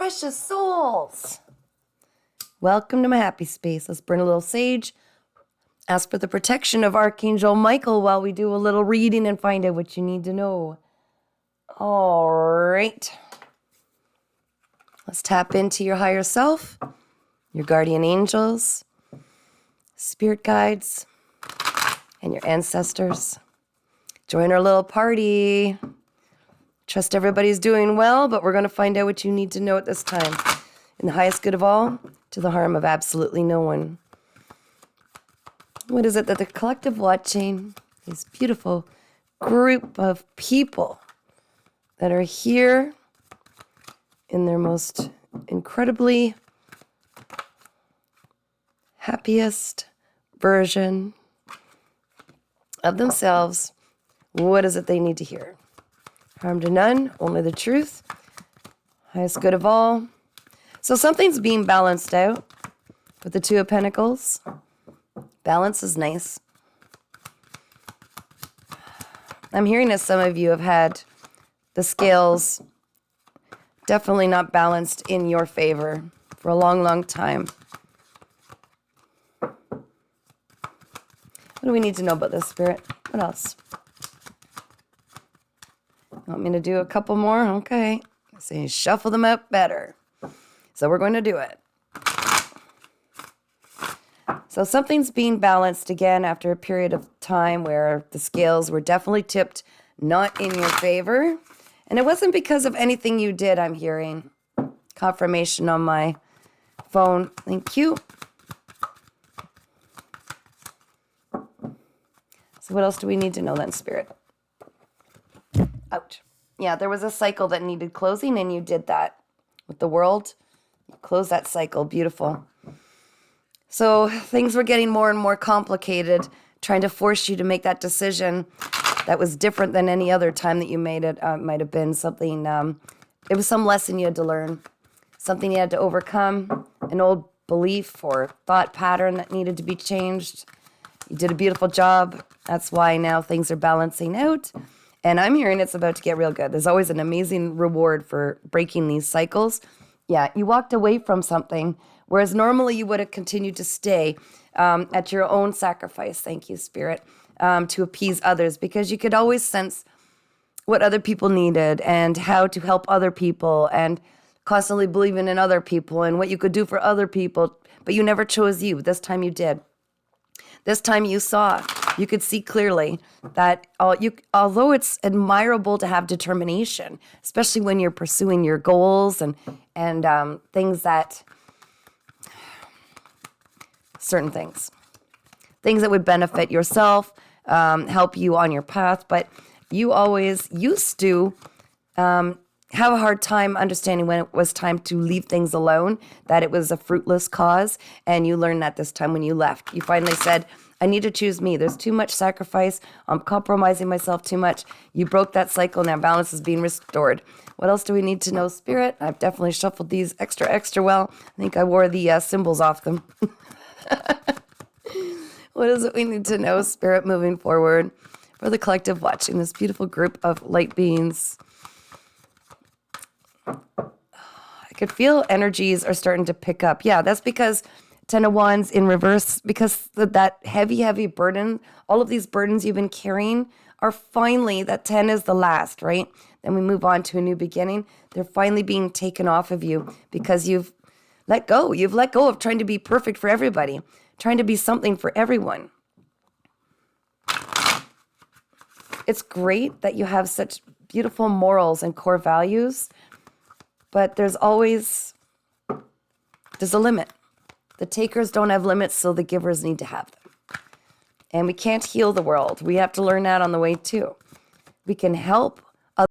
precious souls. Welcome to my happy space. Let's burn a little sage. Ask for the protection of Archangel Michael while we do a little reading and find out what you need to know. All right. Let's tap into your higher self, your guardian angels, spirit guides, and your ancestors. Join our little party. Trust everybody's doing well, but we're going to find out what you need to know at this time. In the highest good of all, to the harm of absolutely no one. What is it that the collective watching, this beautiful group of people that are here in their most incredibly happiest version of themselves, what is it they need to hear? Harm to none, only the truth, highest good of all. So something's being balanced out with the Two of Pentacles. Balance is nice. I'm hearing that some of you have had the scales definitely not balanced in your favor for a long, long time. What do we need to know about this, Spirit? What else? Want me to do a couple more? Okay. So shuffle them out better. So we're going to do it. So something's being balanced again after a period of time where the scales were definitely tipped not in your favor. And it wasn't because of anything you did, I'm hearing. Confirmation on my phone. Thank you. So what else do we need to know then, Spirit? Ouch. Yeah, there was a cycle that needed closing, and you did that with the world. You closed that cycle. Beautiful. So things were getting more and more complicated, trying to force you to make that decision that was different than any other time that you made it. Might have been something, it was some lesson you had to learn, something you had to overcome, an old belief or thought pattern that needed to be changed. You did a beautiful job. That's why now things are balancing out. And I'm hearing it's about to get real good. There's always an amazing reward for breaking these cycles. Yeah, you walked away from something, whereas normally you would have continued to stay at your own sacrifice, thank you, Spirit, to appease others, because you could always sense what other people needed and how to help other people and constantly believing in other people and what you could do for other people, but you never chose you. This time you did. This time you saw, you could see clearly that although it's admirable to have determination, especially when you're pursuing your goals and things that, certain things that would benefit yourself, help you on your path, but you always used to have a hard time understanding when it was time to leave things alone, that it was a fruitless cause, and you learned that this time when you left. You finally said, I need to choose me. There's too much sacrifice. I'm compromising myself too much. You broke that cycle. Now balance is being restored. What else do we need to know, Spirit? I've definitely shuffled these extra well. I think I wore the symbols off them. What is it we need to know, Spirit, moving forward for the collective watching this beautiful group of light beings? I could feel energies are starting to pick up. Yeah, that's because Ten of Wands in reverse, because that heavy burden, all of these burdens you've been carrying are finally, that 10 is the last, right? Then we move on to a new beginning. They're finally being taken off of you because you've let go. You've let go of trying to be perfect for everybody, trying to be something for everyone. It's great that you have such beautiful morals and core values, but there's a limit. The takers don't have limits, so the givers need to have them. And we can't heal the world. We have to learn that on the way too. We can help